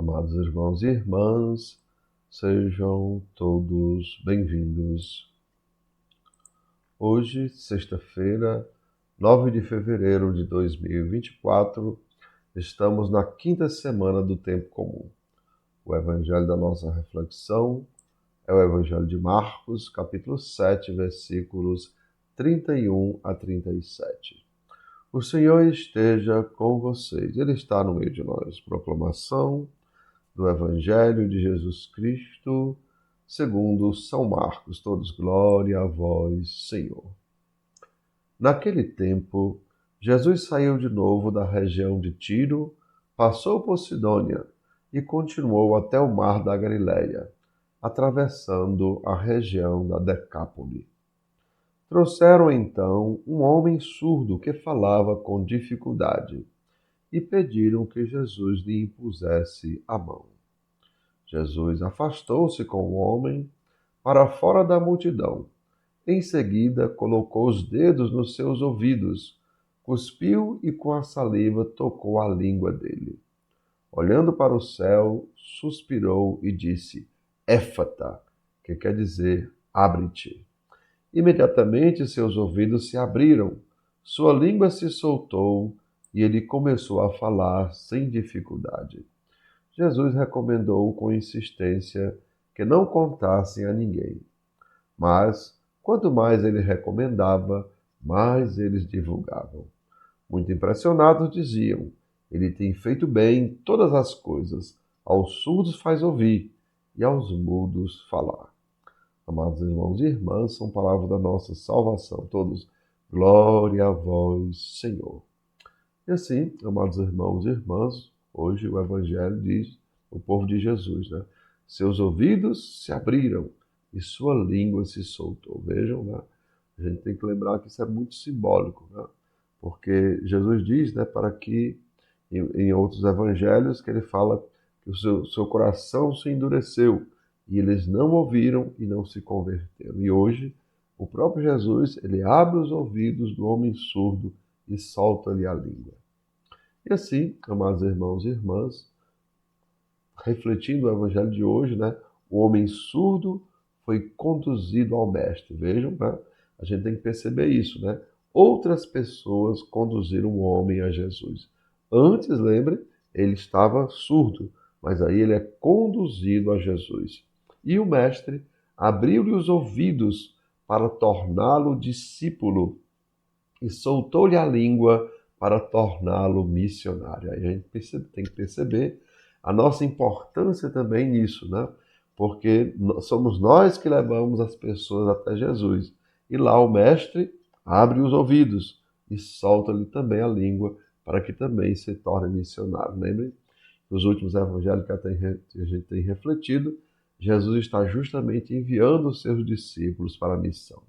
Amados irmãos e irmãs, sejam todos bem-vindos. Hoje, sexta-feira, 9 de fevereiro de 2024, estamos na quinta semana do Tempo Comum. O evangelho da nossa reflexão é o Evangelho de Marcos, capítulo 7, versículos 31 a 37. O Senhor esteja com vocês. Ele está no meio de nós. Proclamação do Evangelho de Jesus Cristo, segundo São Marcos. Todos glória a vós, Senhor. Naquele tempo, Jesus saiu de novo da região de Tiro, passou por Sidônia e continuou até o mar da Galileia, atravessando a região da Decápole. Trouxeram então um homem surdo que falava com dificuldade e pediram que Jesus lhe impusesse a mão. Jesus afastou-se com o homem para fora da multidão. Em seguida, colocou os dedos nos seus ouvidos, cuspiu e com a saliva tocou a língua dele. Olhando para o céu, suspirou e disse: Éfata, que quer dizer abre-te. Imediatamente seus ouvidos se abriram, sua língua se soltou e ele começou a falar sem dificuldade. Jesus recomendou com insistência que não contassem a ninguém. Mas, quanto mais ele recomendava, mais eles divulgavam. Muito impressionados diziam: Ele tem feito bem todas as coisas, aos surdos faz ouvir e aos mudos falar. Amados irmãos e irmãs, são palavras da nossa salvação. Todos, glória a vós, Senhor. E assim, amados irmãos e irmãs, hoje o Evangelho diz, o povo de Jesus, né? Seus ouvidos se abriram e sua língua se soltou. Vejam, né? A gente tem que lembrar que isso é muito simbólico, né? Porque Jesus diz, né, para que, em outros evangelhos, que ele fala que o seu coração se endureceu e eles não ouviram e não se converteram. E hoje, o próprio Jesus, ele abre os ouvidos do homem surdo e solta-lhe a língua. E assim, amados irmãos e irmãs, refletindo o evangelho de hoje, né, o homem surdo foi conduzido ao mestre. Vejam, né? A gente tem que perceber isso, né? Outras pessoas conduziram o homem a Jesus. Antes, lembre, ele estava surdo, mas aí ele é conduzido a Jesus. E o mestre abriu-lhe os ouvidos para torná-lo discípulo e soltou-lhe a língua para torná-lo missionário. Aí a gente tem que perceber a nossa importância também nisso, né? Porque somos nós que levamos as pessoas até Jesus. E lá o mestre abre os ouvidos e solta-lhe também a língua para que também se torne missionário. Lembrem, nos últimos evangelhos que a gente tem refletido, Jesus está justamente enviando os seus discípulos para a missão.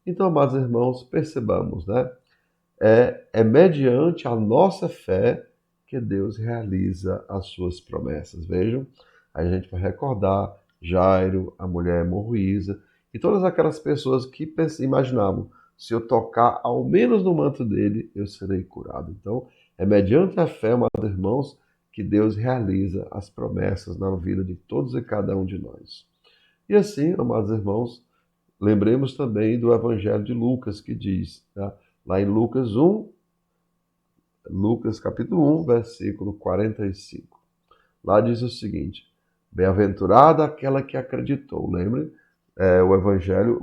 Então, amados irmãos, percebamos, né? É mediante a nossa fé que Deus realiza as suas promessas. Vejam, a gente vai recordar Jairo, a mulher hemorroísa e todas aquelas pessoas que imaginavam: se eu tocar ao menos no manto dele, eu serei curado. Então, é mediante a fé, amados irmãos, que Deus realiza as promessas na vida de todos e cada um de nós. E assim, amados irmãos, lembremos também do Evangelho de Lucas, que diz, tá? Lá em Lucas capítulo 1, versículo 45. Lá diz o seguinte: Bem-aventurada aquela que acreditou. Lembre, o Evangelho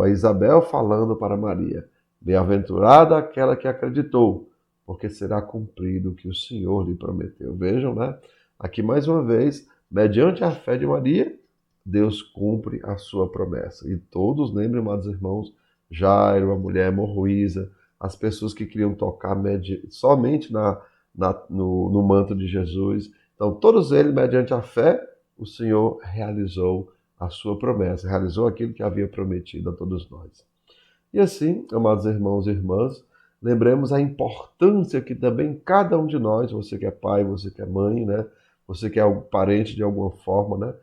a Isabel falando para Maria: Bem-aventurada aquela que acreditou, porque será cumprido o que o Senhor lhe prometeu. Vejam, né? Aqui mais uma vez, mediante a fé de Maria, Deus cumpre a sua promessa. E todos, lembrem, amados irmãos, Jairo, a mulher hemorroísa, as pessoas que queriam tocar somente no manto de Jesus. Então, todos eles, mediante a fé, o Senhor realizou a sua promessa, realizou aquilo que havia prometido a todos nós. E assim, amados irmãos e irmãs, lembremos a importância que também cada um de nós, você que é pai, você que é mãe, né? Você que é parente de alguma forma, né?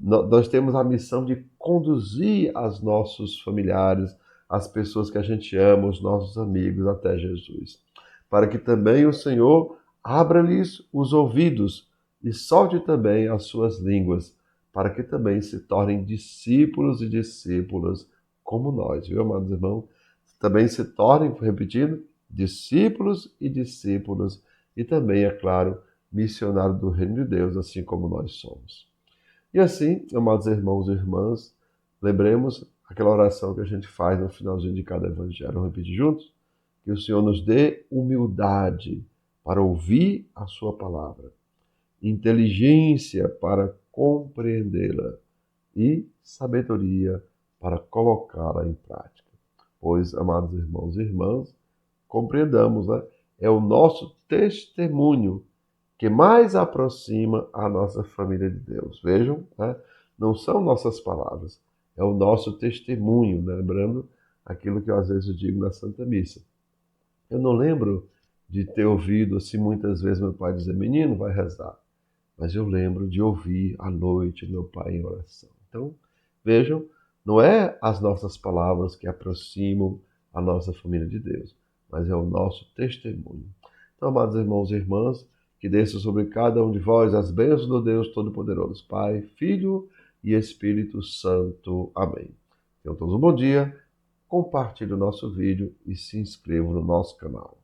Nós temos a missão de conduzir os nossos familiares, as pessoas que a gente ama, os nossos amigos até Jesus, para que também o Senhor abra-lhes os ouvidos, e solte também as suas línguas, para que também se tornem discípulos e discípulas como nós, viu, amados irmãos? Também se tornem, repetindo, discípulos e discípulas, e também, é claro, missionários do reino de Deus, assim como nós somos. E assim, amados irmãos e irmãs, lembremos aquela oração que a gente faz no finalzinho de cada evangelho. Vamos repetir juntos? Que o Senhor nos dê humildade para ouvir a sua palavra, inteligência para compreendê-la e sabedoria para colocá-la em prática. Pois, amados irmãos e irmãs, compreendamos, né? É o nosso testemunho que mais aproxima a nossa família de Deus. Vejam, né? Não são nossas palavras, é o nosso testemunho, né? Lembrando aquilo que eu às vezes digo na Santa Missa. Eu não lembro de ter ouvido assim muitas vezes meu pai dizer, menino, vai rezar. Mas eu lembro de ouvir à noite meu pai em oração. Então, vejam, não é as nossas palavras que aproximam a nossa família de Deus, mas é o nosso testemunho. Então, amados irmãos e irmãs, que desça sobre cada um de vós as bênçãos do Deus Todo-Poderoso, Pai, Filho e Espírito Santo. Amém. Tenham todos um bom dia, compartilhe o nosso vídeo e se inscrevam no nosso canal.